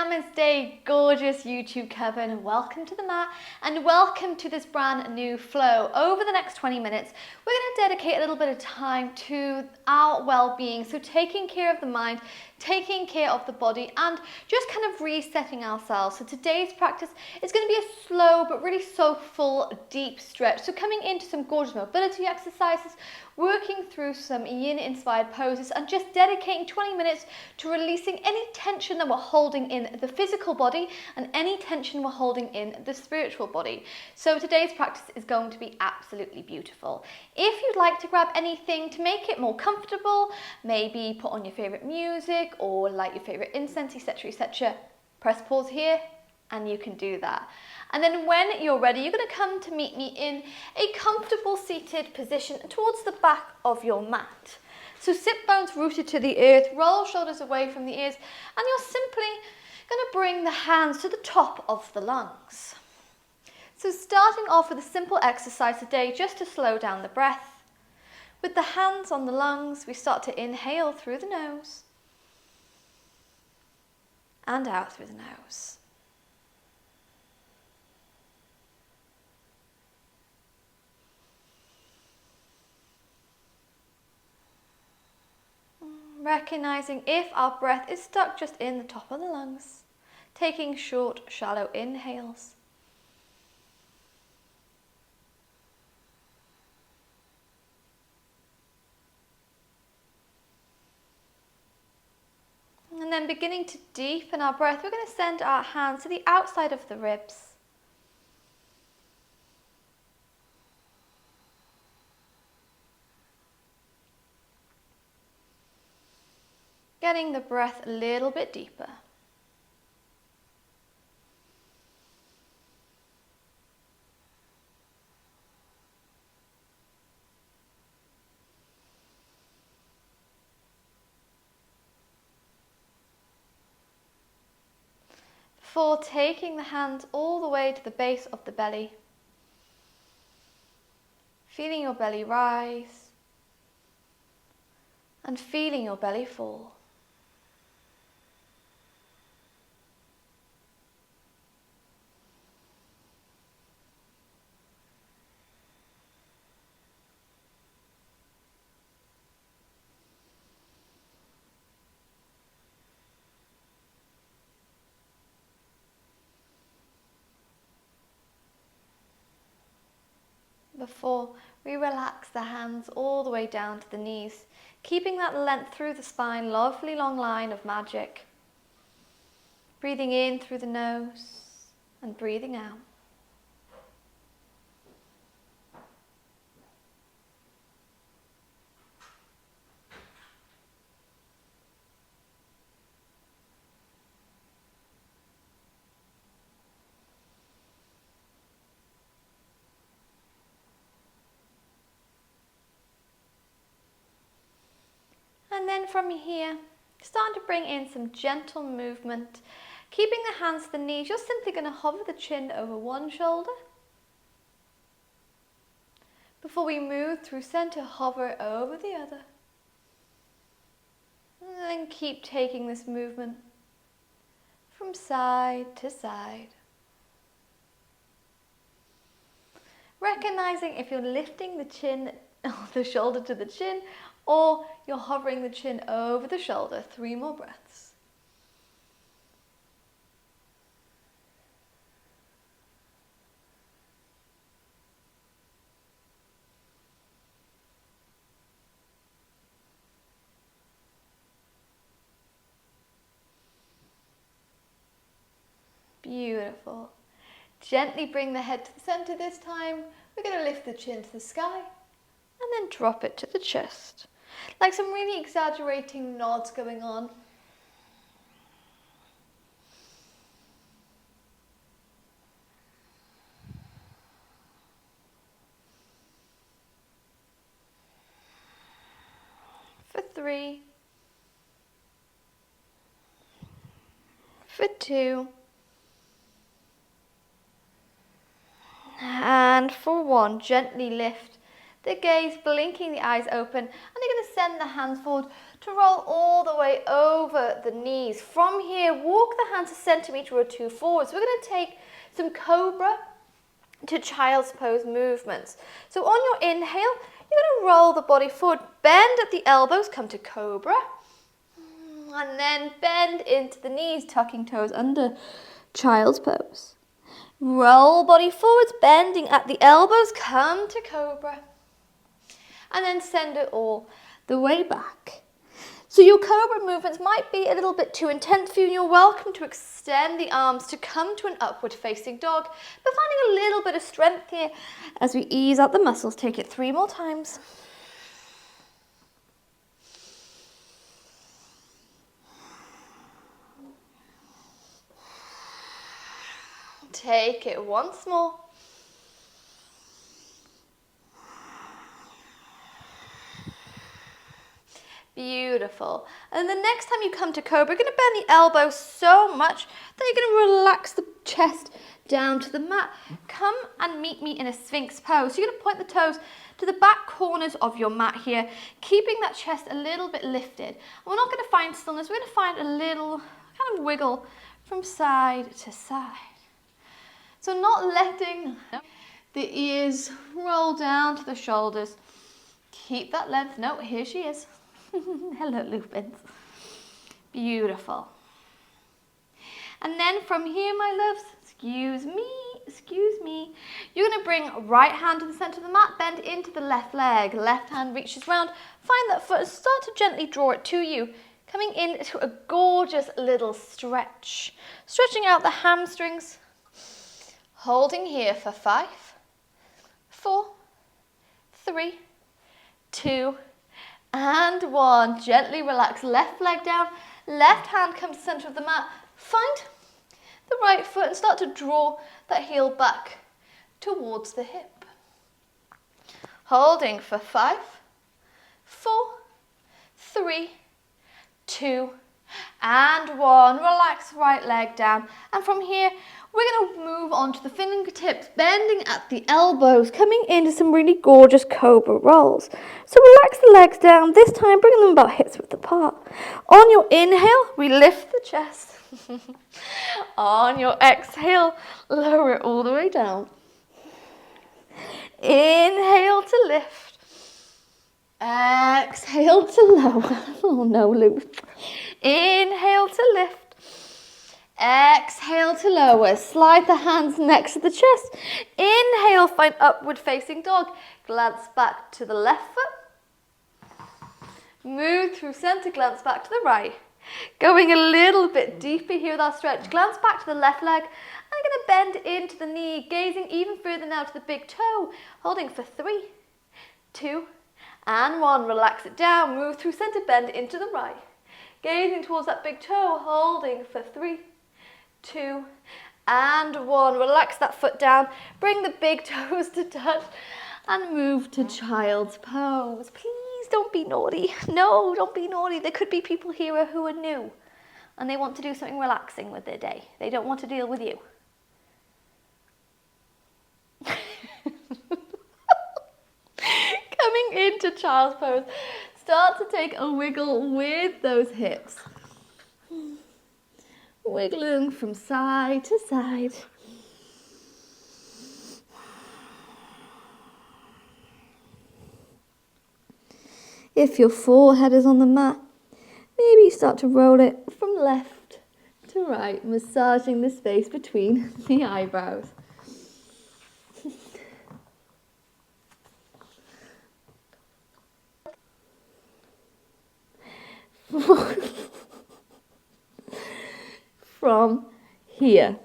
Namaste, gorgeous YouTube Coven. Welcome to the mat and welcome to this brand new flow. Over the next 20 minutes, we're going to dedicate a little bit of time to our well-being. So taking care of the mind, taking care of the body, and just kind of resetting ourselves. So today's practice is going to be a slow but really soulful, deep stretch. So coming into some gorgeous mobility exercises, working through some yin-inspired poses, and just dedicating 20 minutes to releasing any tension that we're holding in the physical body and any tension we're holding in the spiritual body. So today's practice is going to be absolutely beautiful. If you'd like to grab anything to make it more comfortable, maybe put on your favorite music or light your favorite incense, etc., press pause here and you can do that. And then when you're ready, you're going to come to meet me in a comfortable seated position towards the back of your mat. So sit bones rooted to the earth, roll shoulders away from the ears, and you're simply going to bring the hands to the top of the lungs. So starting off with a simple exercise today, just to slow down the breath. With the hands on the lungs, we start to inhale through the nose and out through the nose. Recognizing if our breath is stuck just in the top of the lungs, taking short, shallow inhales. And then beginning to deepen our breath, we're going to send our hands to the outside of the ribs. Getting the breath a little bit deeper. Before taking the hands all the way to the base of the belly, feeling your belly rise and feeling your belly fall. Before we relax the hands all the way down to the knees, keeping that length through the spine, lovely long line of magic. Breathing in through the nose and breathing out. And then from here, start to bring in some gentle movement. Keeping the hands to the knees, you're simply going to hover the chin over one shoulder. Before we move through center, hover over the other. And then keep taking this movement from side to side. Recognizing if you're lifting the chin, or the shoulder to the chin, or you're hovering the chin over the shoulder. 3 more breaths. Beautiful. Gently bring the head to the center this time. We're going to lift the chin to the sky and then drop it to the chest. Like some really exaggerating nods going on. For 3. For 2. And for 1, gently lift the gaze, blinking the eyes open, and you're going to extend the hands forward to roll all the way over the knees. From here, walk the hands a centimetre or two forwards. We're going to take some cobra to child's pose movements. So on your inhale, you're going to roll the body forward, bend at the elbows, come to cobra, and then bend into the knees, tucking toes under child's pose. Roll body forwards, bending at the elbows, come to cobra, and then send it all the way back. So your cobra movements might be a little bit too intense for you, and you're welcome to extend the arms to come to an upward facing dog, but finding a little bit of strength here as we ease out the muscles. Take it 3 more times. Take it once more. Beautiful. And the next time you come to cobra, you're going to bend the elbows so much that you're going to relax the chest down to the mat. Come and meet me in a sphinx pose. So you're going to point the toes to the back corners of your mat here, keeping that chest a little bit lifted. And we're not going to find stillness. We're going to find a little kind of wiggle from side to side. So not letting the ears roll down to the shoulders. Keep that length. No, here she is. Hello, Lupins. Beautiful. And then from here, my loves, excuse me, you're going to bring right hand to the center of the mat, bend into the left leg, left hand reaches round, find that foot and start to gently draw it to you, coming into a gorgeous little stretch, stretching out the hamstrings, holding here for 5, 4, 3, 2, and 1. Gently relax, left leg down, left hand comes to the center of the mat. Find the right foot and start to draw that heel back towards the hip. Holding for 5, 4, 3, 2, and 1. Relax right leg down. And from here, we're going to move on to the fingertips, bending at the elbows, coming into some really gorgeous cobra rolls. So relax the legs down, this time bringing them about hips width apart. On your inhale, we lift the chest. On your exhale, lower it all the way down. Inhale to lift. Exhale to lower. Oh no, Luke. Inhale to lift. Exhale to lower. Slide the hands next to the chest. Inhale, find upward facing dog. Glance back to the left foot. Move through center, glance back to the right. Going a little bit deeper here with our stretch. Glance back to the left leg. I'm going to bend into the knee, gazing even further now to the big toe. Holding for 3, 2, and 1. Relax it down. Move through center, bend into the right. Gazing towards that big toe, holding for 3, 2, and 1. Relax that foot down. Bring the big toes to touch and move to child's pose. Please don't be naughty. No, don't be naughty. There could be people here who are new and they want to do something relaxing with their day. They don't want to deal with you. Coming into child's pose. Start to take a wiggle with those hips. Wiggling from side to side. If your forehead is on the mat, maybe start to roll it from left to right, massaging the space between the eyebrows. From here,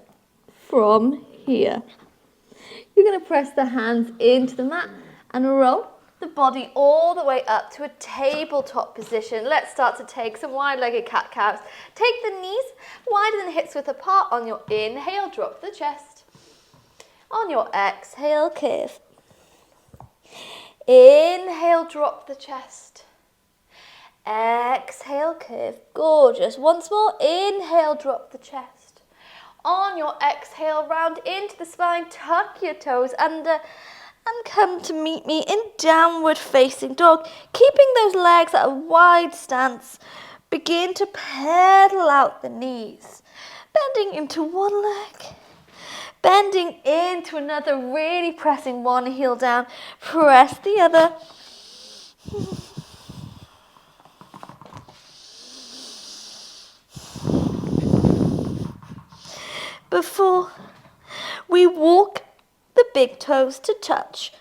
you're going to press the hands into the mat and roll the body all the way up to a tabletop position. Let's start to take some wide-legged cat-cows. Take the knees wider than hips width apart. On your inhale, drop the chest. On your exhale, curve. Inhale, drop the chest. Exhale, curve. Gorgeous. Once more, inhale, drop the chest. On your exhale, round into the spine, tuck your toes under and come to meet me in downward facing dog, keeping those legs at a wide stance. Begin to pedal out the knees, bending into one leg, bending into another, really pressing one heel down, press the other. Before we walk the big toes to touch.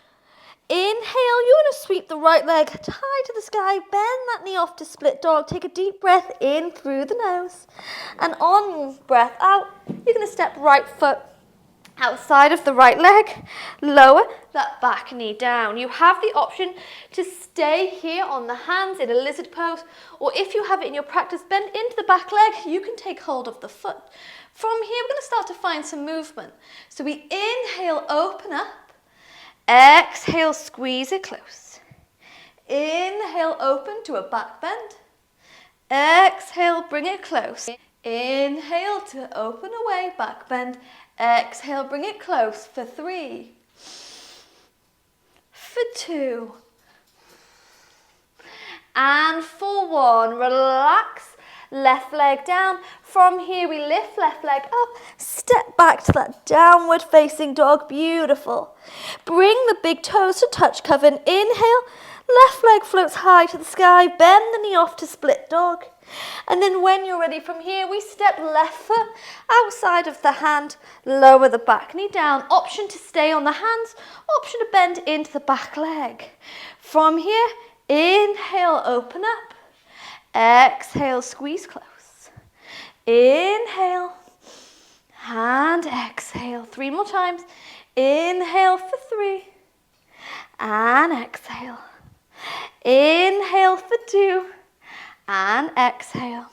Inhale, you're going to sweep the right leg high to the sky, bend that knee off to split dog. Take a deep breath in through the nose. And on breath out, you're going to step right foot outside of the right leg, lower that back knee down. You have the option to stay here on the hands in a lizard pose, or if you have it in your practice, bend into the back leg, you can take hold of the foot. From here, we're going to start to find some movement. So we inhale, open up. Exhale, squeeze it close. Inhale, open to a back bend. Exhale, bring it close. Inhale to open away, back bend. Exhale, bring it close for 3, for 2, and for 1. Relax. Left leg down. From here, we lift left leg up. Step back to that downward facing dog. Beautiful. Bring the big toes to touch, Coven. Inhale. Left leg floats high to the sky. Bend the knee off to split dog. And then when you're ready from here, we step left foot outside of the hand. Lower the back knee down. Option to stay on the hands. Option to bend into the back leg. From here, inhale, open up. Exhale, squeeze close. Inhale and exhale. 3 more times. Inhale for 3 and exhale. Inhale for 2 and exhale.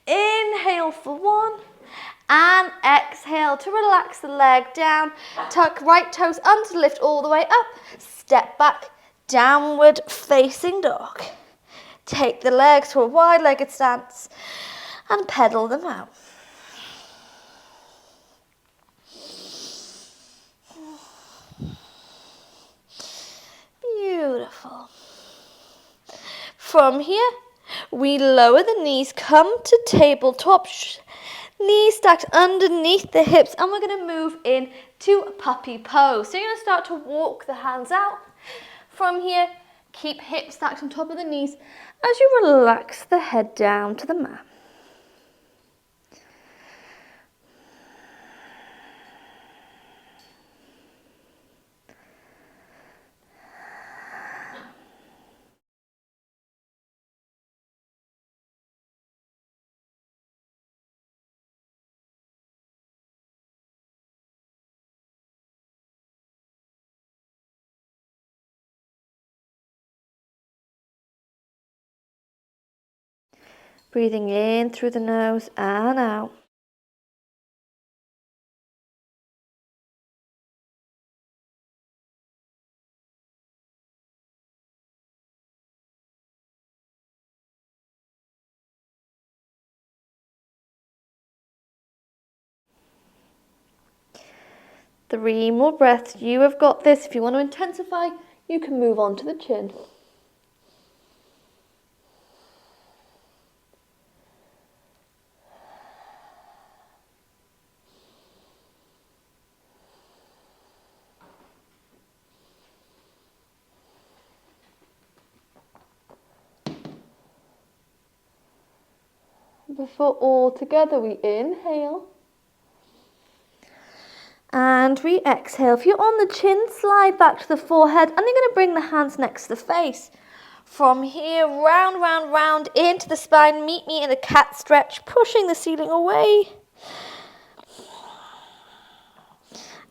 Inhale for 1 and exhale to relax the leg down. Tuck right toes under to lift all the way up. Step back, downward facing dog. Take the legs to a wide-legged stance and pedal them out. Beautiful. From here, we lower the knees, come to tabletop, knees stacked underneath the hips, and we're going to move in to puppy pose. So you're going to start to walk the hands out. From here, keep hips stacked on top of the knees as you relax the head down to the mat. Breathing in through the nose and out. Three more breaths. You have got this. If you want to intensify, you can move on to the chin. Before all together, we inhale. And we exhale. If you're on the chin, slide back to the forehead, and you're going to bring the hands next to the face. From here, round, round, round into the spine. Meet me in a cat stretch, pushing the ceiling away.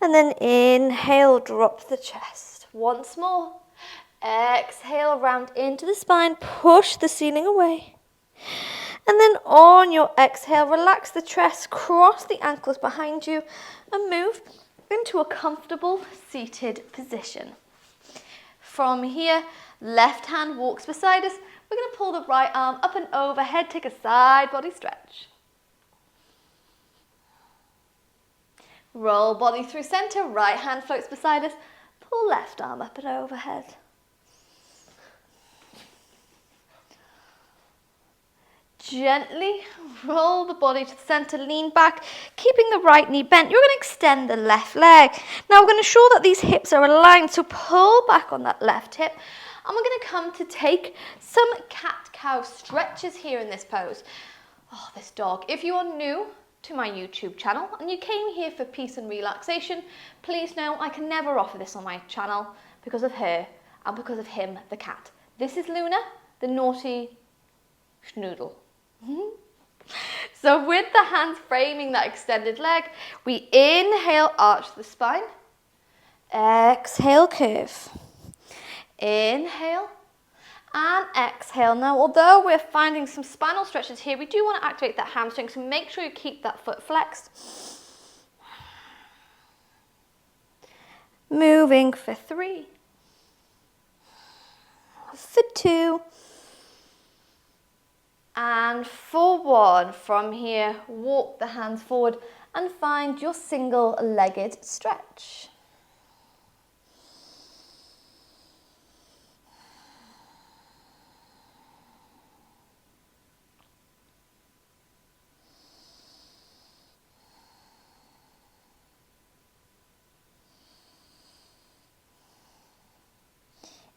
And then inhale, drop the chest. Once more. Exhale, round into the spine, push the ceiling away. And then on your exhale, relax the chest, cross the ankles behind you, and move into a comfortable seated position. From here, left hand walks beside us. We're going to pull the right arm up and overhead, take a side body stretch. Roll body through center, right hand floats beside us. pull left arm up and overhead. Gently roll the body to the center, lean back, keeping the right knee bent. You're going to extend the left leg. Now we're going to ensure that these hips are aligned, so pull back on that left hip. And we're going to come to take some cat-cow stretches here in this pose. Oh, this dog. If you are new to my YouTube channel and you came here for peace and relaxation, please know I can never offer this on my channel because of her and because of him, the cat. This is Luna, the naughty schnoodle. So with the hands framing that extended leg, we inhale, arch the spine. Exhale, curve. Inhale and exhale. Now, although we're finding some spinal stretches here, we do want to activate that hamstring, so make sure you keep that foot flexed. Moving for 3, for 2, and for 1. From here, walk the hands forward and find your single-legged stretch.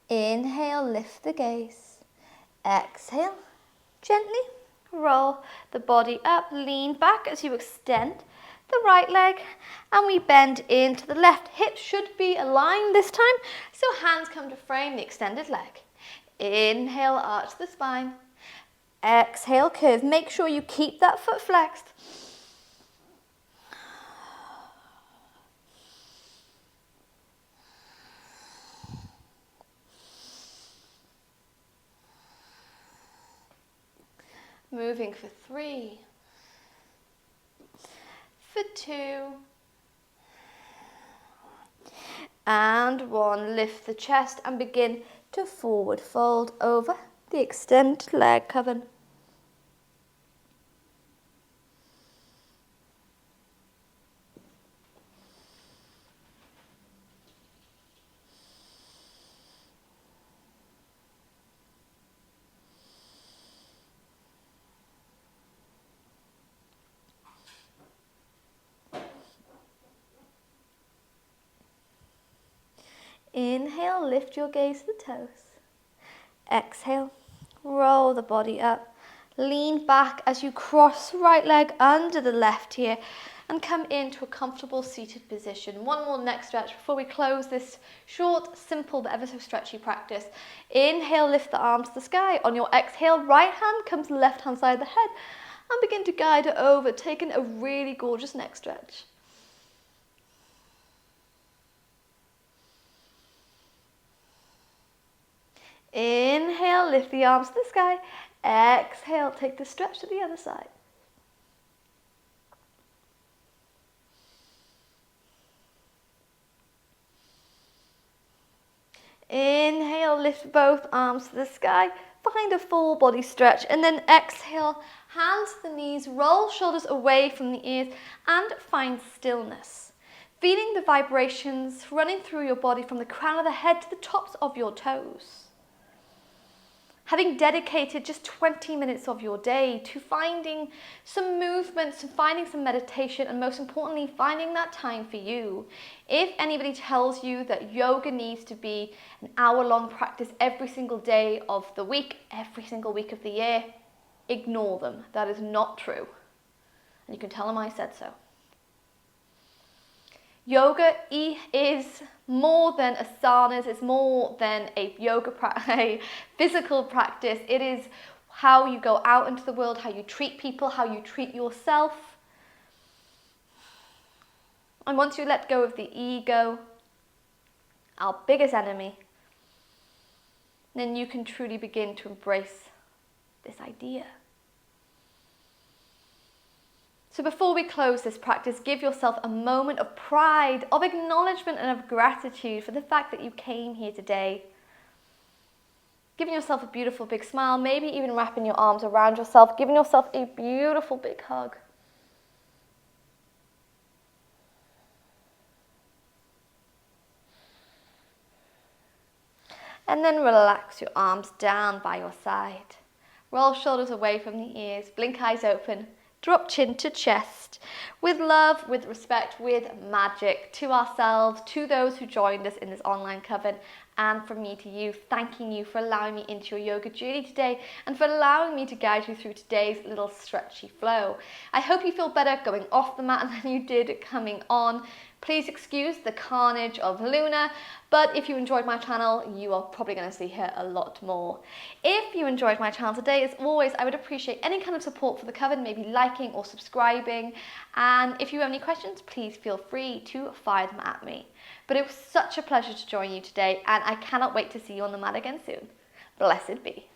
Inhale, lift the gaze. Exhale, gently roll the body up, lean back as you extend the right leg, and we bend into the left. Hips should be aligned this time, so hands come to frame the extended leg. Inhale, arch the spine. Exhale, curve. Make sure you keep that foot flexed. Moving for 3, for 2, and 1. Lift the chest and begin to forward fold over the extended leg, Coven. Inhale, lift your gaze to the toes. Exhale, roll the body up. Lean back as you cross right leg under the left here and come into a comfortable seated position. 1 more neck stretch before we close this short, simple, but ever so stretchy practice. Inhale, lift the arms to the sky. On your exhale, right hand comes left hand side of the head and begin to guide it over, taking a really gorgeous neck stretch. Inhale, lift the arms to the sky. Exhale, take the stretch to the other side. Inhale, lift both arms to the sky. Find a full body stretch. And then exhale, hands to the knees, roll shoulders away from the ears and find stillness. Feeling the vibrations running through your body from the crown of the head to the tops of your toes. Having dedicated just 20 minutes of your day to finding some movements, to finding some meditation, and most importantly, finding that time for you. If anybody tells you that yoga needs to be an hour-long practice every single day of the week, every single week of the year, ignore them. That is not true. And you can tell them I said so. Yoga is more than asanas, it's more than a a physical practice. It is how you go out into the world, how you treat people, how you treat yourself. And once you let go of the ego, our biggest enemy, then you can truly begin to embrace this idea. So before we close this practice, give yourself a moment of pride, of acknowledgement and of gratitude for the fact that you came here today. Giving yourself a beautiful big smile, maybe even wrapping your arms around yourself, giving yourself a beautiful big hug. And then relax your arms down by your side. Roll shoulders away from the ears, blink eyes open, drop chin to chest. With love, with respect, with magic to ourselves, to those who joined us in this online coven, and from me to you, thanking you for allowing me into your yoga journey today and for allowing me to guide you through today's little stretchy flow. I hope you feel better going off the mat than you did coming on. Please excuse the carnage of Luna, but if you enjoyed my channel, you are probably going to see her a lot more. If you enjoyed my channel today, as always, I would appreciate any kind of support for the coven, maybe liking or subscribing. And if you have any questions, please feel free to fire them at me. But it was such a pleasure to join you today, and I cannot wait to see you on the mat again soon. Blessed be.